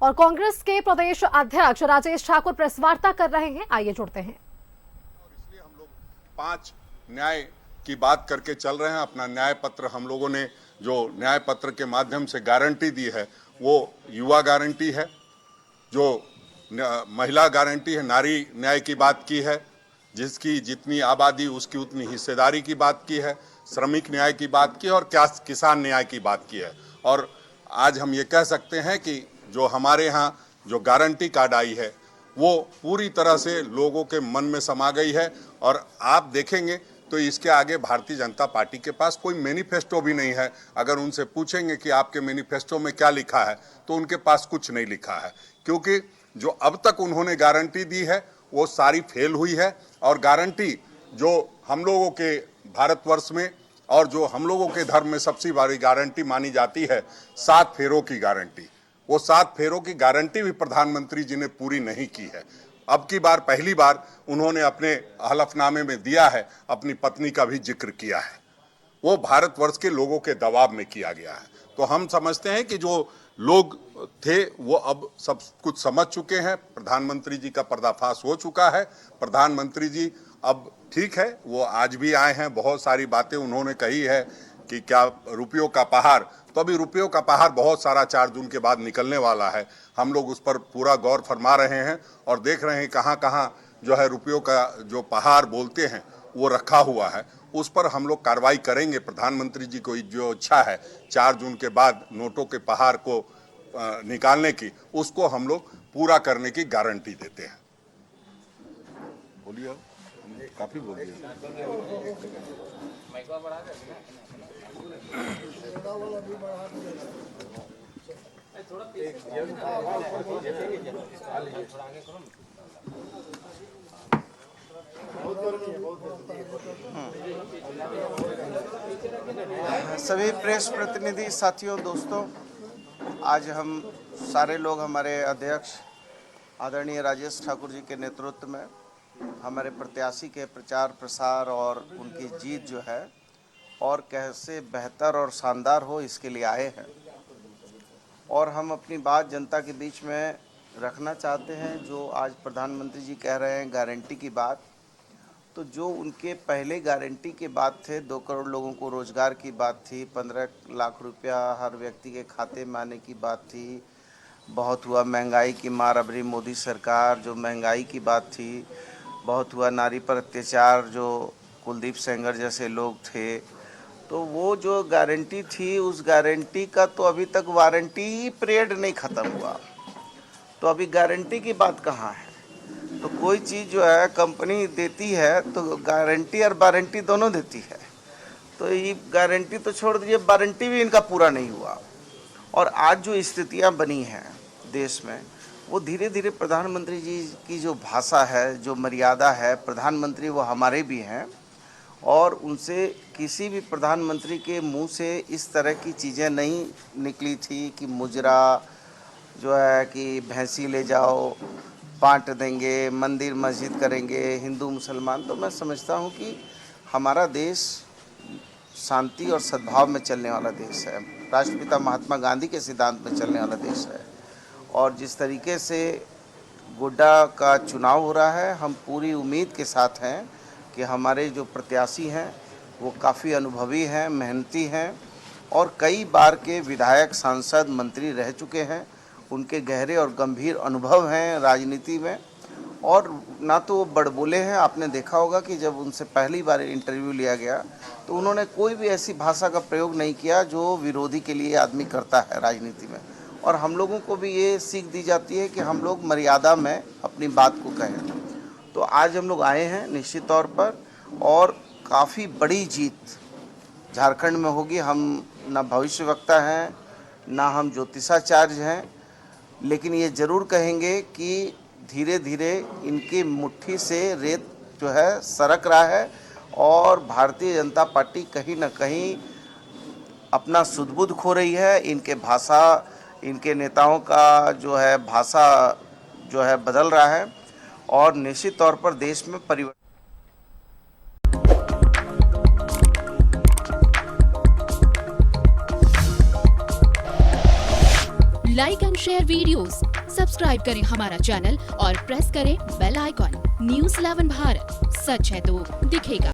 और कांग्रेस के प्रदेश अध्यक्ष राजेश ठाकुर प्रेस वार्ता कर रहे हैं। आइए जुड़ते हैं। इसलिए हम लोग 5 न्याय की बात करके चल रहे हैं। अपना न्याय पत्र हम लोगों ने जो न्याय पत्र के माध्यम से गारंटी दी है वो युवा गारंटी है, जो महिला गारंटी है, नारी न्याय की बात की है, जिसकी जितनी आबादी उसकी उतनी हिस्सेदारी की बात की है, श्रमिक न्याय की बात की है और क्या किसान न्याय की बात की है। और आज हम ये कह सकते हैं कि जो हमारे यहाँ जो गारंटी कार्ड आई है वो पूरी तरह से लोगों के मन में समा गई है। और आप देखेंगे तो इसके आगे भारतीय जनता पार्टी के पास कोई मैनिफेस्टो भी नहीं है। अगर उनसे पूछेंगे कि आपके मैनिफेस्टो में क्या लिखा है तो उनके पास कुछ नहीं लिखा है, क्योंकि जो अब तक उन्होंने गारंटी दी है वो सारी फेल हुई है। और गारंटी जो हम लोगों के भारतवर्ष में और जो हम लोगों के धर्म में सबसे बड़ी गारंटी मानी जाती है 7 फेरों की गारंटी, वो 7 फेरों की गारंटी भी प्रधानमंत्री जी ने पूरी नहीं की है। अब की बार पहली बार उन्होंने अपने हलफनामे में दिया है, अपनी पत्नी का भी जिक्र किया है, वो भारतवर्ष के लोगों के दबाव में किया गया है। तो हम समझते हैं कि जो लोग थे वो अब सब कुछ समझ चुके हैं। प्रधानमंत्री जी का पर्दाफाश हो चुका है। प्रधानमंत्री जी अब ठीक है, वो आज भी आए हैं, बहुत सारी बातें उन्होंने कही है कि क्या रुपयों का पहाड़, तो अभी रुपयों का पहाड़ बहुत सारा 4 जून के बाद निकलने वाला है। हम लोग उस पर पूरा गौर फरमा रहे हैं और देख रहे हैं कहाँ कहाँ जो है रुपयों का जो पहाड़ बोलते हैं वो रखा हुआ है, उस पर हम लोग कार्रवाई करेंगे। प्रधानमंत्री जी को जो इच्छा है 4 जून के बाद नोटों के पहाड़ को निकालने की, उसको हम लोग पूरा करने की गारंटी देते हैं। बोलिए, काफी बोल दिया। सभी प्रेस प्रतिनिधि साथियों, दोस्तों, आज हम सारे लोग हमारे अध्यक्ष आदरणीय राजेश ठाकुर जी के नेतृत्व में हमारे प्रत्याशी के प्रचार प्रसार और उनकी जीत जो है और कैसे बेहतर और शानदार हो इसके लिए आए हैं। और हम अपनी बात जनता के बीच में रखना चाहते हैं। जो आज प्रधानमंत्री जी कह रहे हैं गारंटी की बात, तो जो उनके पहले गारंटी के बात थे 2 करोड़ लोगों को रोज़गार की बात थी, 15 लाख रुपया हर व्यक्ति के खाते में आने की बात थी, बहुत हुआ महंगाई की मार अबरी मोदी सरकार जो महंगाई की बात थी, बहुत हुआ नारी पर अत्याचार जो कुलदीप सेंगर जैसे लोग थे, तो वो जो गारंटी थी उस गारंटी का तो अभी तक वारंटी पीरियड नहीं ख़त्म हुआ। तो अभी गारंटी की बात कहाँ है? तो कोई चीज़ जो है कंपनी देती है तो गारंटी और वारंटी दोनों देती है। तो ये गारंटी तो छोड़ दीजिए, वारंटी भी इनका पूरा नहीं हुआ। और आज जो स्थितियां बनी हैं देश में, वो धीरे धीरे प्रधानमंत्री जी की जो भाषा है, जो मर्यादा है, प्रधानमंत्री वो हमारे भी हैं और उनसे किसी भी प्रधानमंत्री के मुंह से इस तरह की चीज़ें नहीं निकली थी कि मुजरा जो है कि भैंसी ले जाओ बांट देंगे, मंदिर मस्जिद करेंगे, हिंदू मुसलमान। तो मैं समझता हूँ कि हमारा देश शांति और सद्भाव में चलने वाला देश है, राष्ट्रपिता महात्मा गांधी के सिद्धांत में चलने वाला देश है। और जिस तरीके से गोड्डा का चुनाव हो रहा है, हम पूरी उम्मीद के साथ हैं कि हमारे जो प्रत्याशी हैं वो काफ़ी अनुभवी हैं, मेहनती हैं और कई बार के विधायक, सांसद, मंत्री रह चुके हैं। उनके गहरे और गंभीर अनुभव हैं राजनीति में और ना तो वो बड़बोले हैं। आपने देखा होगा कि जब उनसे पहली बार इंटरव्यू लिया गया तो उन्होंने कोई भी ऐसी भाषा का प्रयोग नहीं किया जो विरोधी के लिए आदमी करता है राजनीति में। और हम लोगों को भी ये सीख दी जाती है कि हम लोग मर्यादा में अपनी बात को कहें। तो आज हम लोग आए हैं निश्चित तौर पर और काफ़ी बड़ी जीत झारखंड में होगी। हम ना भविष्यवक्ता हैं, ना हम ज्योतिषाचार्य हैं, लेकिन ये ज़रूर कहेंगे कि धीरे धीरे इनकी मुट्ठी से रेत जो है सरक रहा है और भारतीय जनता पार्टी कहीं ना कहीं अपना सुध-बुध खो रही है। इनके भाषा, इनके नेताओं का जो है भाषा जो है बदल रहा है और निश्चित तौर पर देश में परिवर्तन। Like and share videos, subscribe करें हमारा चैनल और प्रेस करें बेल आइकॉन। News 11 भारत, सच है तो दिखेगा।